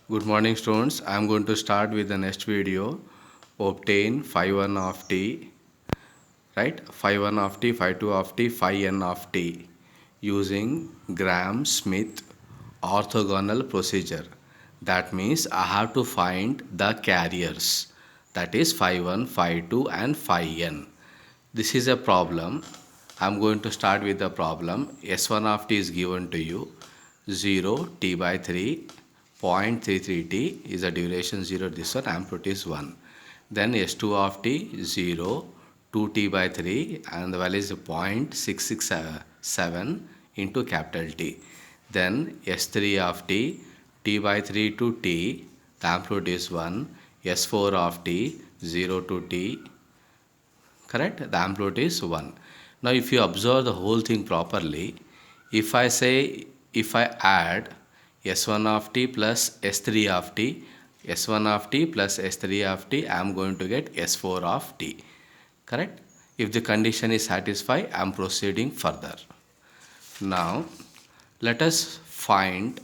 Good morning students. I am going to start with the next video. Obtain phi 1 of t, right? Phi 1 of t, phi 2 of t, phi n of t using Gram-Schmidt orthogonal procedure. That means I have to find the carriers, that is phi 1, phi 2 and phi n. This is a problem. I am going to start with the problem. S1 of t is given to you, 0 t by 3, 0.33 t is the duration 0, this one amplitude is 1. Then S2 of t 0, 2t by 3 and the value is 0.667 into capital T. Then S3 of t, t by 3 to t, the amplitude is 1. S4 of t 0 to t, correct, the amplitude is 1. Now if you observe the whole thing properly, if I add s1 of t plus s3 of t, s1 of t plus s3 of t, I am going to get s4 of t, correct. If the condition is satisfied, I am proceeding further. Now let us find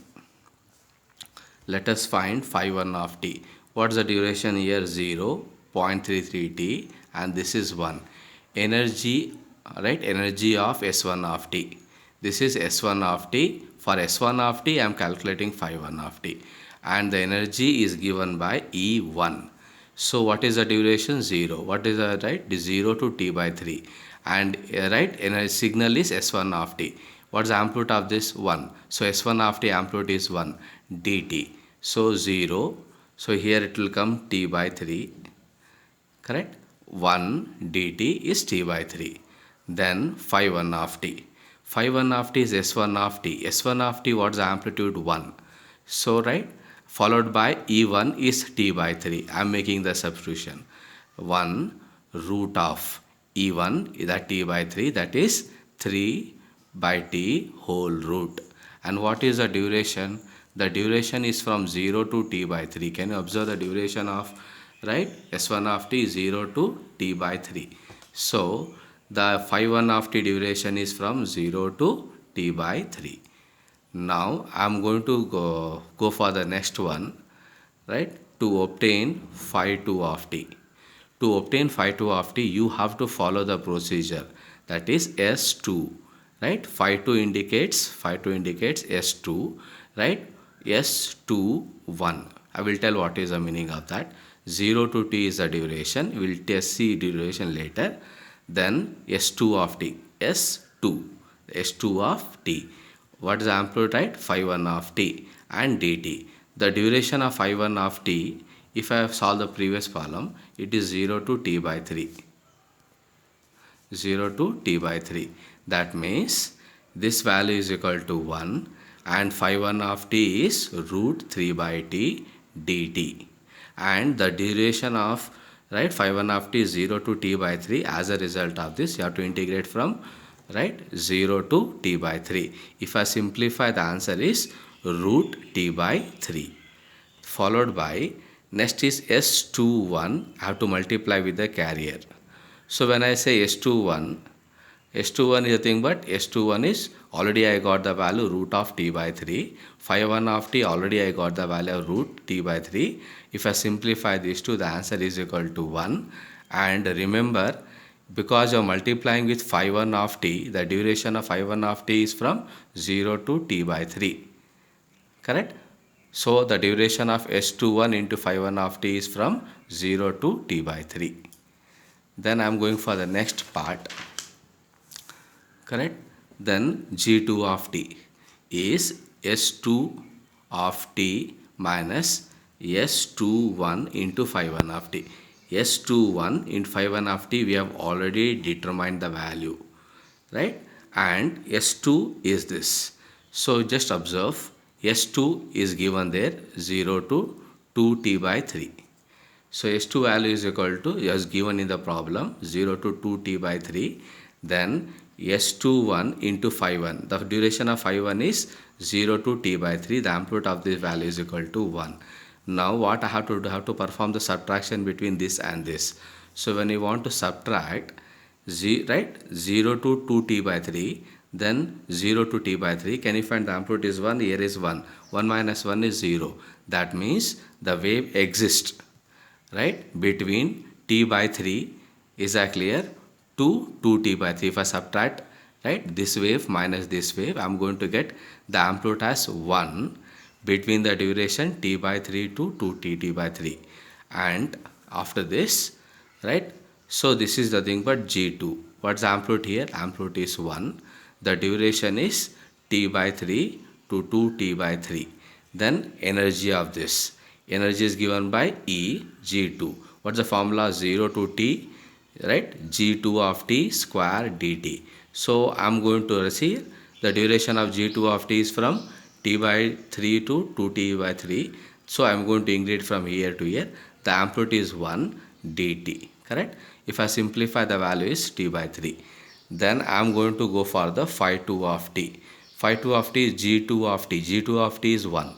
phi 1 of t. What's the duration here? 0, 0.33 t and this is 1. Energy, right? Energy of S1 of t. This is S1 of t. For S1 of t, I am calculating phi 1 of t. And the energy is given by E1. So what is the duration? 0. What is the, right? 0 to t by 3. And right, energy signal is S1 of t. What's the amplitude of this? 1. So S1 of t amplitude is 1 dt. So 0. So here it will come t by 3. Correct? 1 dt is t by 3. Then phi 1 of t. Phi 1 of t is S1 of t. S1 of t, what's the amplitude? 1. So right, followed by E1 is t by 3. I am making the substitution. 1 root of E1 is that t by 3, that is 3 by t whole root. And what is the duration? The duration is from 0 to t by 3. Can you observe the duration of, right, S1 of t 0 to t by 3. So the phi 1 of t duration is from 0 to t by 3. Now I am going to go for the next one, right, to obtain phi 2 of t. To obtain phi 2 of t, you have to follow the procedure, that is S2, right. Phi 2 indicates S2, right. S2 1. I will tell what is the meaning of that. 0 to t is the duration. We will test see duration later. Then S2 of t, S2 of t. What is the amplitude, right? Phi 1 of t and dt. The duration of phi 1 of t, if I have solved the previous problem, it is 0 to t by 3. 0 to t by 3. That means this value is equal to 1 and phi 1 of t is root 3 by t dt. And the duration of, right, phi 1 of t is 0 to t by 3. As a result of this, you have to integrate from, right, 0 to t by 3. If I simplify, the answer is root t by 3. Followed by, next is S21. I have to multiply with the carrier. So when I say S21, S21 is nothing but S21 is already I got the value root of t by 3. Phi 1 of t already I got the value of root t by 3. If I simplify these two, the answer is equal to 1. And remember, because you are multiplying with phi 1 of t, the duration of phi 1 of t is from 0 to t by 3. Correct? So the duration of S21 into phi 1 of t is from 0 to t by 3. Then I am going for the next part. Correct? Then G2 of t is S2 of t minus S21 into phi 1 of t. S21 into phi 1 of t, we have already determined the value, right? And S2 is this. So just observe, S2 is given there 0 to 2t by 3. So S2 value is equal to, as given in the problem, 0 to 2t by 3. Then S21 into phi 1. The duration of phi 1 is 0 to t by 3. The amplitude of this value is equal to 1. Now what I have to do? I have to perform the subtraction between this and this. So when you want to subtract, right, 0 to 2t by 3, then 0 to t by 3. Can you find the amplitude is 1? Here is 1. 1 minus 1 is 0. That means the wave exists, right, between t by 3 is that clear to 2t by 3. If I subtract, right, this wave minus this wave, I'm going to get the amplitude as 1 between the duration t by 3 to 2t by 3. And after this, right, so this is the thing, but g2, what's the amplitude here? Amplitude is 1. The duration is t by 3 to 2t by 3. Then energy of this, energy is given by E g2. What's the formula? 0 to t, right, g2 of t square dt. So I'm going to receive the duration of g2 of t is from t by 3 to 2t by 3. So I'm going to integrate from here to here. The amplitude is 1 dt, correct? If I simplify, the value is t by 3. Then I'm going to go for the phi 2 of t. Phi 2 of t is g2 of t. g2 of t is 1.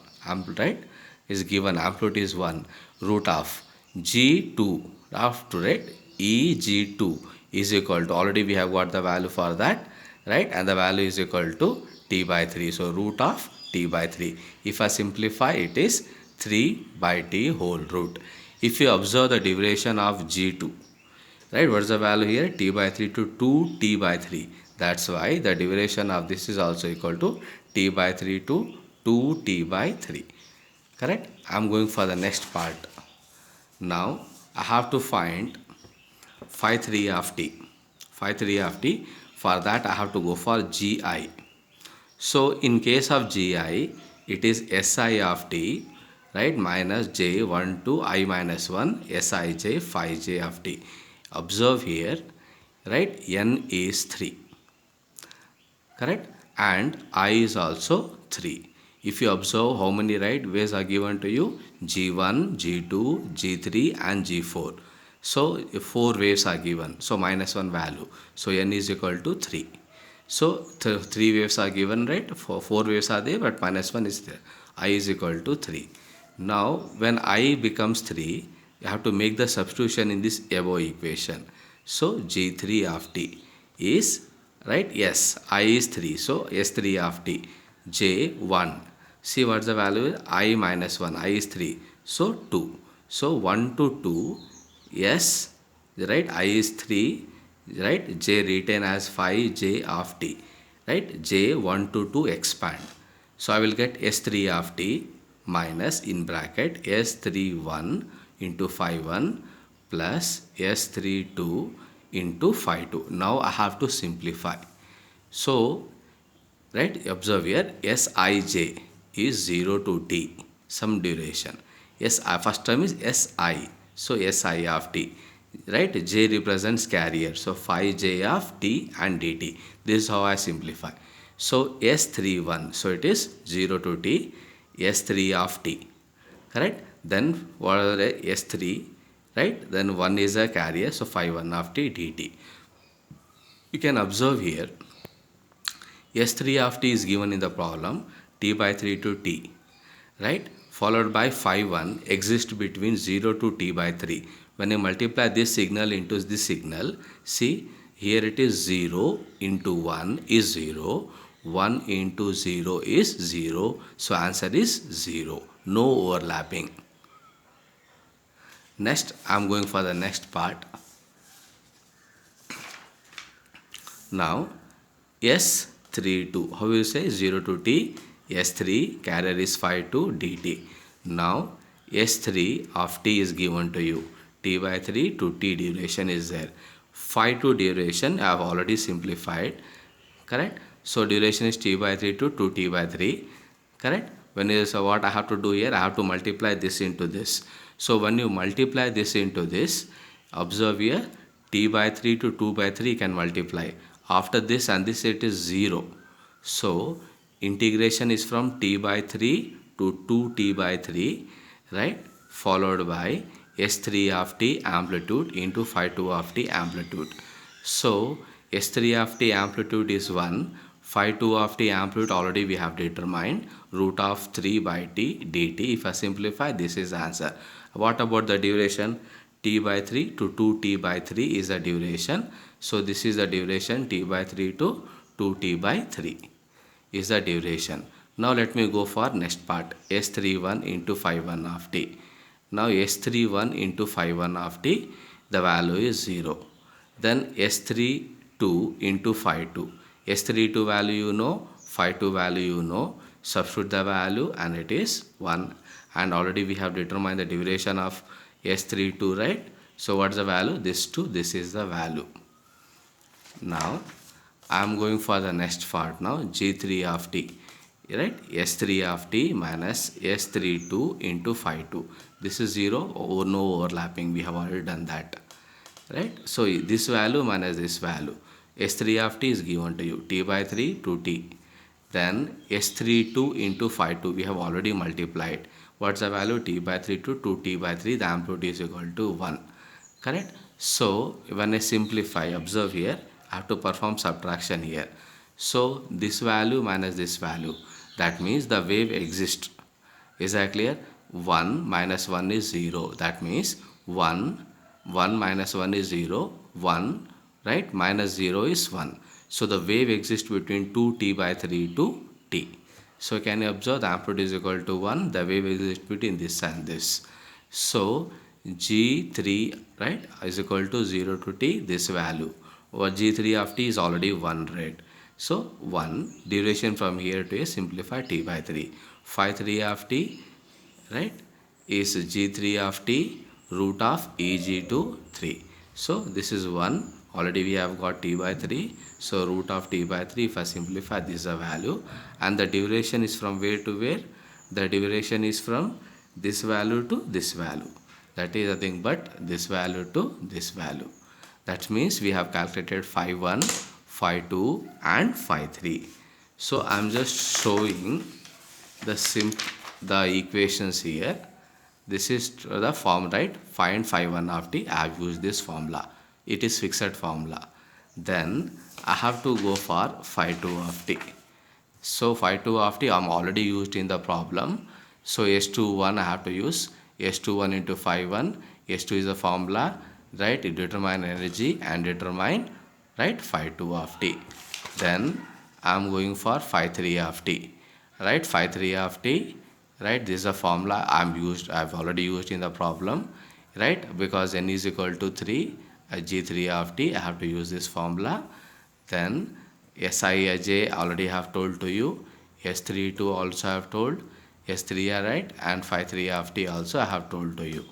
Right, is given, amplitude is 1, root of g2 of 2, right, eg2 is equal to, already we have got the value for that, right, and the value is equal to t by 3. So root of t by 3. If I simplify, it is 3 by t whole root. If you observe the duration of g2, right, what's the value here? T by 3 to 2t by 3. That's why the duration of this is also equal to t by 3 to 2t by 3. Correct? I'm going for the next part. Now I have to find phi 3 of t. Phi 3 of t. For that I have to go for gi. So in case of gi, it is si of t, right, minus j1 to I minus 1 sij phi j of t. Observe here, right, n is 3, correct, and I is also 3. If you observe how many, right, waves are given to you, g1, g2, g3 and g4. So 4 waves are given, so minus 1 value, so n is equal to 3. So 3 waves are given, right, 4 waves are there, but minus 1 is there. I is equal to 3. Now when I becomes 3, you have to make the substitution in this above equation. So g3 of t is, right, yes, I is 3, so s3 of t, j1, see what's the value? I minus 1, I is 3, so 2. So 1 to 2, yes, right, I is 3, right, j retain as phi j of t, right, j 1 to 2 expand. So I will get s3 of t minus in bracket s31 into phi 1 plus s32 into phi 2. Now I have to simplify. So, right, observe here, Sij is 0 to t, some duration. Yes, first term is Si, so Si of t, right, j represents carrier, so phi j of t and dt. This is how I simplify. So S31, so it is 0 to t, S3 of t, correct. Then what are the S3, right, then 1 is a carrier, so phi 1 of t dt. You can observe here, S3 of t is given in the problem, t by 3 to t, right, followed by phi 1 exists between 0 to t by 3. When you multiply this signal into this signal, see here it is 0 into 1 is 0, 1 into 0 is 0, so answer is 0, no overlapping. Next, I am going for the next part. Now, S32, how will you say? 0 to t, S3, carrier is phi 2 dt. Now, S3 of t is given to you, t by 3 to t duration is there. Phi 2 duration I have already simplified, correct. So duration is t by 3 to 2t by 3, correct. When you, so what I have to do here, I have to multiply this into this. So when you multiply this into this, observe here, t by 3 to 2 by 3 can multiply. After this and this, it is 0. So integration is from t by 3 to 2t by 3, right, followed by S3 of t amplitude into phi 2 of t amplitude. So S3 of t amplitude is 1, phi 2 of t amplitude already we have determined, root of 3 by t dt. If I simplify, this is answer. What about the duration? T by 3 to 2t by 3 is the duration. So this is the duration, t by 3 to 2t by 3 is the duration. Now let me go for next part, S31 into phi 1 of t. Now S31 into phi 1 of t, the value is 0. Then S32 into phi 2. S32 value you know, phi 2 value you know. Substitute the value and it is 1. And already we have determined the duration of S32, right? So what is the value? This 2, this is the value. Now I am going for the next part now, G3 of t, right? S3 of t minus S32 into phi 2. This is 0, or no overlapping, we have already done that, right? So this value minus this value, S3 of t is given to you, t by 3 to t. Then S32 into phi 2, we have already multiplied. What's the value? T by 3 to 2t by 3, the amplitude is equal to 1. Correct? So when I simplify, observe here, I have to perform subtraction here. So this value minus this value, that means the wave exists. Is that clear? 1 minus 1 is 0. That means 1 minus 1 is 0, 1, right? Minus 0 is 1. So the wave exists between 2t by 3 to t. So can you observe the amplitude is equal to 1, the wave exists between this and this. So G3, right, is equal to 0 to t, this value. Or G3 of t is already 1, right? So 1, duration from here to here, simplify t by 3. Phi 3 of t, right, is G3 of t root of Eg to 3. So this is 1, already we have got t by 3. So root of t by 3, if I simplify, this is a value. And the duration is from where to where? The duration is from this value to this value. That is nothing but this value to this value. That means we have calculated phi 1, phi 2 and phi 3. So I am just showing the equations here. This is the form, right? Find phi 1 of t. I have used this formula. It is fixed formula. Then I have to go for phi 2 of t. So phi 2 of t I am already used in the problem. So S21 I have to use S21 into phi 1. S2 is the formula, right? It determine energy and determine, right, phi 2 of t. Then I am going for phi 3 of t, right? Phi 3 of t, right? This is a formula I've already used in the problem, right? Because n is equal to 3, G3 of t, I have to use this formula. Then Sij already have told to you, S32 also I have told, S3 right, and phi 3 of t also I have told to you.